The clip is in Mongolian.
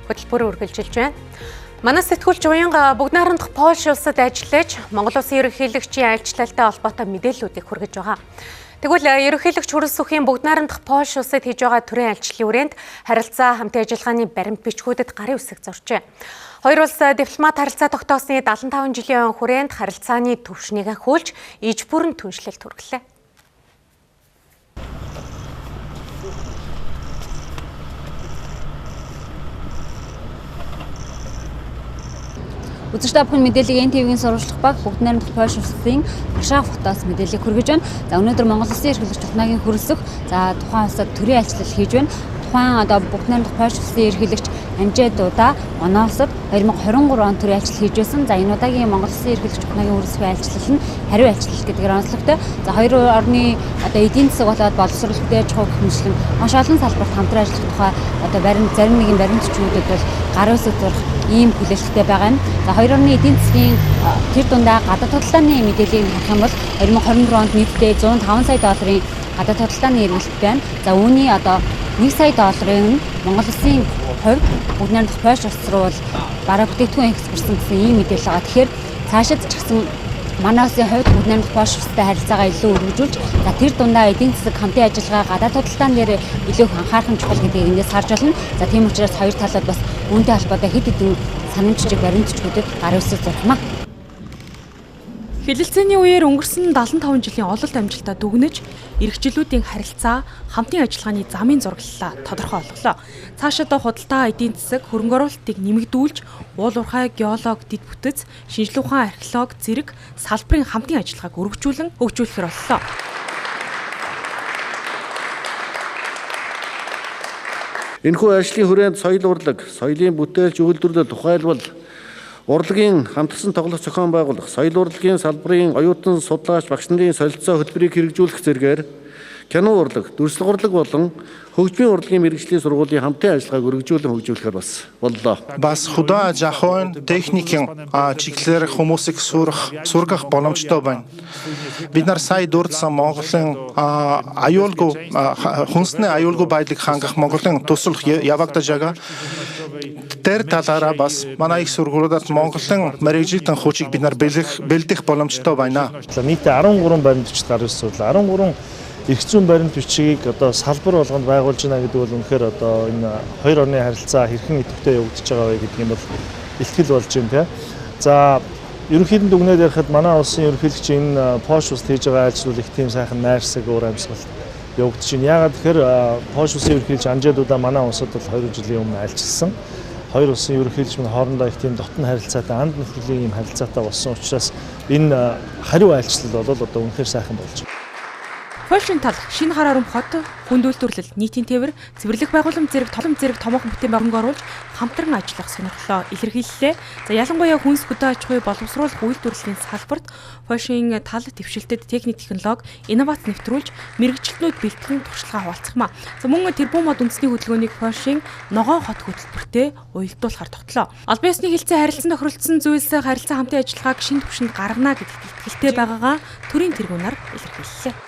хөтөлбөр үргэлжилж байна. Манай сэтгүүлч уянга бүгд найрамдах Польш улсад ажиллаж, Монгол улсын ерөнхийлөгчийн айлчлалтай холбоотой мэдээллүүдийг хүргэж байгаа. Тэгвэл ерөнхийлөгч Хүрэл Сүхийн бүгд найрамдах Польш улсад хийж байгаа төрийн айлчлалын үрээнд харилцаа хамтын ажиллагааны баримт бичгүүдэд гарын үсэг зоржээ. Хоёр улс дипломат харилцаа тогтоосны 75 жилийн хүрээнд харилцааны түвшнийг ахиулж, иж бүрэн түншлэлт хүргэлээ. Үзэгч та бүхэн мэдээллийг НТV-ийн сурвалжлах баг бүгд найрамдах Польш улсын Варшав хотоос мэдээллийг хүргэж байна. За өнөөдөр Монгол улсын ерөнхийлөгч Ухнагийн хүрэлцэх тухайн улсад төрийн айлчлал хийж байна. Тухайн бүгд найрамдах Польш улсын ерөнхийлөгч Анжей Дуда оноо улсад 2023 он төрийн айлчлал хийж байсан. За энэ удаагийн Монгол улсын ерөнхийлөгч Ухнагийн хүрэлцэх айлчлал нь хариу айлчлал гэдгээр онцлогтой. За хоёр орны эдийн засаг болоод боловсролтой чухал хэмжлэн маш олон салбарт хамтран ажиллах тухай зарим нэгэн баримт бичгүүдэд бол гарын үсэг зурх ийм хүлээлттэй байгаа нь. За хоёр орны эдийн засгийн тэр дундаа гадаад худалдааны мэдээллийг харах юм бол 2024 онд нийтдээ 105 сая долларын гадаад худалдааны эргэлт байна. За үүний 1 сая долларын Монгол улсын хувьд бүгд найрамдах Польш улс руу бол бараа бүтээгдэхүүн экспортсон гэсэн ийм мэдээлэл байгаа. Тэгэхээр цаашид ч гэсэн манай улсын хувьд бүгд найрамдах Польш улстай харилцаагаа илүү өргөжүүлж, за тэр дундаа эдийн засаг хамтын ажиллагаа гадаад худалдаан дээр илүү анхаарах нь чухал гэдгийг эндээс харж байна. За тийм учраас хоёр талууд бас үүнтэй холбоотой хэд хэдэн санамжчиг баримтчгүүдэд гарын үсэг зурхмаа. Хэлэлцээний үеэр өнгөрсөн 75 жилийн ололт амжилтаа дүгнэж, эрхчлүүдийн харилцаа, хамтын ажиллагааны замын зураглалаа тодорхой олголоо. Цаашид худалдаа эдийн засаг, хөрөнгө оруулалтыг нэмэгдүүлж, уул уурхай, геолог, дэд бүтэц, шинжилгээ ухаан археолог зэрэг салбарын хамтын ажиллагааг өргөжүүлэн хөгжүүлэхээр боллоо. Энэхүү ажлын хүрээнд соёл урлаг, соёлын бүтээлч үйлдвэрлэл ухайлбал урлагийн хамтсан тоглох зохион байгуулах, соёл урлагийн салбарын оюутан судлаач багш нарын солилцоо хөтөлбөрийг хэрэгжүүлэх зэргээр кино урлаг, дүрслэг урлаг болон хөгжмийн урлагийн мэргэжлийн сургуулийн хамтын ажиллагааг өргөжүүлэн хөгжүүлэхээр бас боллоо. Бас худаа жахон техникийн чиглэлээр хүмүүсийг сургах боломжтой байна. Бид нар сая дурдсан Монголын аюулгүй хүнсний аюулгүй байдлыг хангах Монголын төсөл явагдаж байгаа. Тэр талаараа бас манай их сургуулиудад Монголын мэргэжлийн хүчийг бид нар бэлдэх боломжтой байна. Нийтдээ 13 баримт бичиг гарын үсэг сурлаа. 13 эрх зүйн баримт бичгийг салбар болгонд байгуулж байна гэдэг бол үнэхээр энэ хоёр орны харилцаа хэрхэн идэвхтэй явагдаж байгаа вэ гэдэг юм бол илтгэл болж байна тийм. За ерөнхийдөө дүгнээд ярихад манай улсын ерөнхийлөгч энэ Польш улсад хийж байгаа айлчлал их тийм сайхан найрсаг уур амьсгал явагдаж байна. Яагаад тэгэхээр Польш улсын ерөнхийлөгч Анжей Дуда манай улсад бол 20 жилийн өмнө айлчилсан. Хоёр улсын ерөнхийлөгч минь хоорондоо их тийм дотн харилцаатай, анд нөхрөлийн ийм харилцаатай болсон учраас энэ хариу айлчлал бол үнэхээр сайхан болж байна. Польшийн тал шинэ хар арам хот, хүнд үйлдвэрлэл, нийтийн тээвэр, цэвэрлэх байгууламж зэрэг томоохон бүтээн байгууллагыг оруулж хамтран ажиллах сонирхлоо илэрхийллээ. За ялангуяа хүнс хөдөө аж ахуй боловсруулах үйлдвэрлэлийн салбарт Польшийн тал дэвшилтэд техник технологи, инновац нэвтрүүлж мэргэжилтнүүд бэлтгэн туршлагаа хуваалцахмаа. За мөн тэрбум мод үндэсний хөдөлгөөнийг Польшийн ногоон хот хөтөлбөртэй уялдуулахар тогтлоо. Албан ёсны хэлцээ харилцан тохиролцсон зүйлс харилцаа хамтын ажиллагааг шинэ түвшинд гаргана гэдэгт итгэлтэй байгаагаа төрийн тэргүүнээр илэрхийллээ.